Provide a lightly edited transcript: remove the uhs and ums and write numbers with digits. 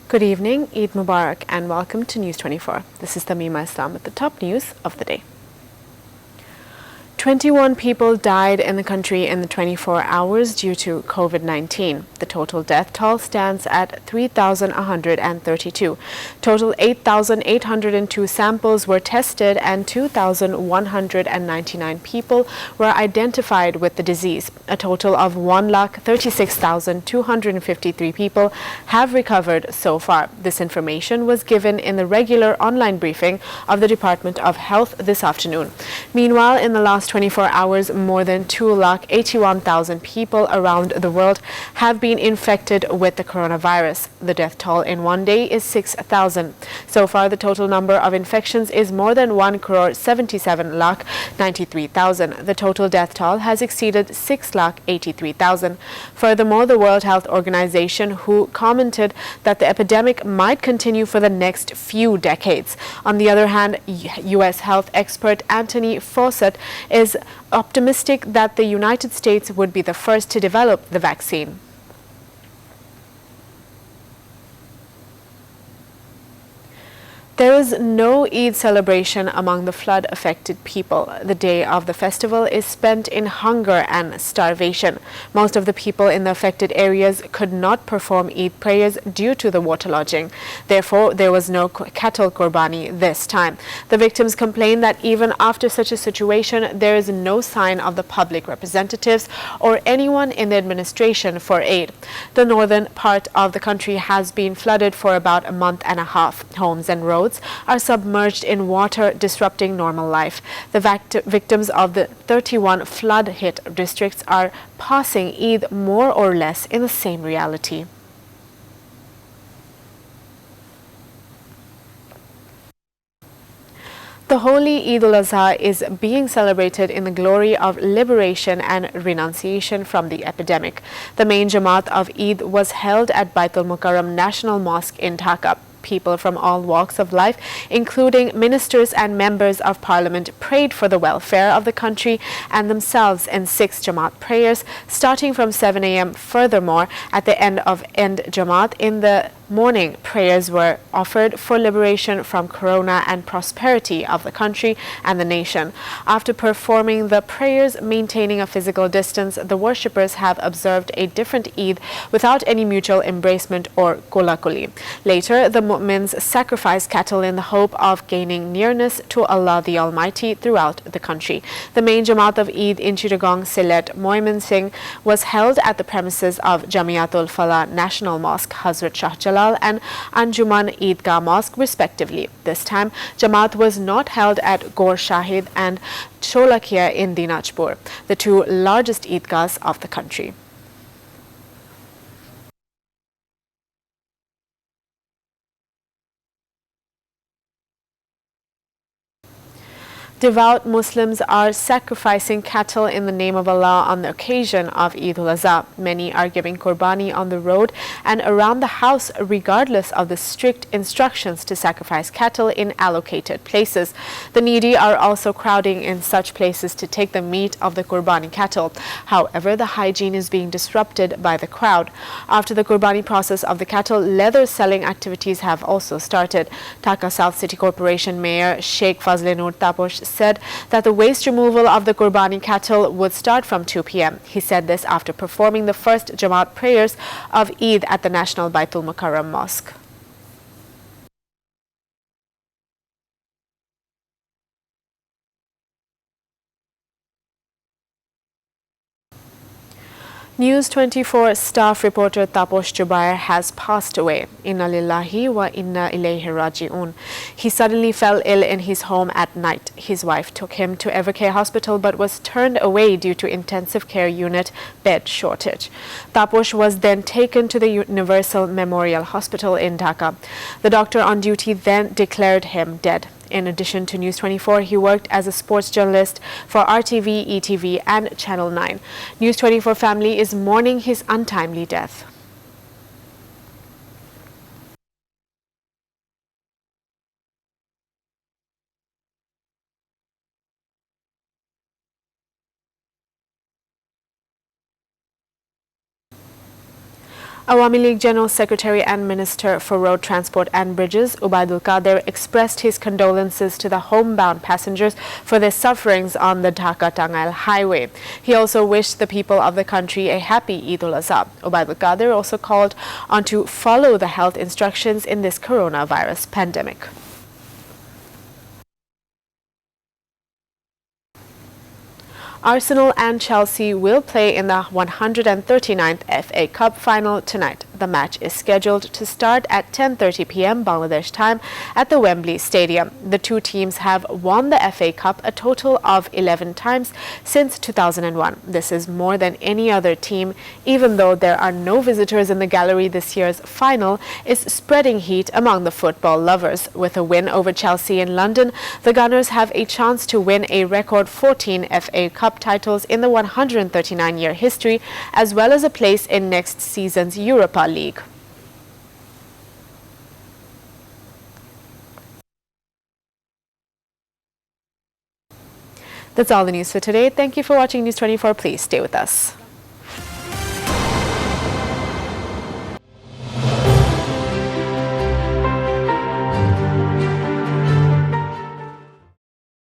Good evening, Eid Mubarak, and welcome to News 24. This is Tamima Islam with the top news of the day. 21 people died in the country in the 24 hours due to COVID-19. The total death toll stands at 3,132. Total 8,802 samples were tested and 2,199 people were identified with the disease. A total of 1,36,253 people have recovered so far. This information was given in the regular online briefing of the Department of Health this afternoon. Meanwhile, in the last 24 hours, more than 281,000 people around the world have been infected with the coronavirus. The death toll in one day is 6,000. So far, the total number of infections is more than 1,77,93,000. The total death toll has exceeded 6,83,000. Furthermore, the World Health Organization, who commented that the epidemic might continue for the next few decades. On the other hand, U.S. health expert Anthony Fauci is optimistic that the United States would be the first to develop the vaccine. There is no Eid celebration among the flood-affected people. The day of the festival is spent in hunger and starvation. Most of the people in the affected areas could not perform Eid prayers due to the waterlogging. Therefore, there was no cattle qurbani this time. The victims complained that even after such a situation, there is no sign of the public representatives or anyone in the administration for aid. The northern part of the country has been flooded for about a month and a half. Homes and roads are submerged in water, disrupting normal life. The victims of the 31 flood-hit districts are passing Eid more or less in the same reality. The holy Eid al-Azha is being celebrated in the glory of liberation and renunciation from the epidemic. The main Jamaat of Eid was held at Baitul Mukarram National Mosque in Dhaka. People from all walks of life, including ministers and members of parliament, prayed for the welfare of the country and themselves in 6 Jamaat prayers, starting from 7 a.m. Furthermore, at the end of Jamaat in the morning, prayers were offered for liberation from corona and prosperity of the country and the nation. After performing the prayers, maintaining a physical distance, the worshippers have observed a different Eid without any mutual embracement or kula-kuli. Later, the mu'mins sacrificed cattle in the hope of gaining nearness to Allah the Almighty throughout the country. The main Jamaat of Eid in Chittagong, Sylhet, Moimin Singh was held at the premises of Jamiatul Falah National Mosque, Hazrat Shah Jalal and Anjuman Eidgah Mosque, respectively. This time, Jamaat was not held at Gor Shahid and Cholakia in Dinajpur, the 2 largest Eidgahs of the country. Devout Muslims are sacrificing cattle in the name of Allah on the occasion of Eid al-Azha. Many are giving qurbani on the road and around the house, regardless of the strict instructions to sacrifice cattle in allocated places. The needy are also crowding in such places to take the meat of the qurbani cattle. However, the hygiene is being disrupted by the crowd. After the qurbani process of the cattle, leather selling activities have also started. Dhaka South City Corporation Mayor Sheikh Fazlenur Taposh said that the waste removal of the qurbani cattle would start from 2 p.m. He said this after performing the first Jamaat prayers of Eid at the National Baitul Mukarram Mosque. News 24 staff reporter Taposh Jubair has passed away. Inna lillahi wa inna ilayhi raji'un. He suddenly fell ill in his home at night. His wife took him to Evercare Hospital but was turned away due to intensive care unit bed shortage. Taposh was then taken to the Universal Memorial Hospital in Dhaka. The doctor on duty then declared him dead. In addition to News 24, he worked as a sports journalist for RTV, ETV and Channel 9. News 24 family is mourning his untimely death. Awami League General Secretary and Minister for Road Transport and Bridges, Ubaidul Qadir, expressed his condolences to the homebound passengers for their sufferings on the Dhaka-Tangail highway. He also wished the people of the country a happy Eid ul-Azha. Ubaidul Qadir also called on to follow the health instructions in this coronavirus pandemic. Arsenal and Chelsea will play in the 139th FA Cup final tonight. The match is scheduled to start at 10:30 p.m. Bangladesh time at the Wembley Stadium. The two teams have won the FA Cup a total of 11 times since 2001. This is more than any other team. Even though there are no visitors in the gallery, this year's final is spreading heat among the football lovers. With a win over Chelsea in London, the Gunners have a chance to win a record 14 FA Cup titles in the 139-year history, as well as a place in next season's Europa League. That's all the news for today. Thank you for watching News 24. Please stay with us.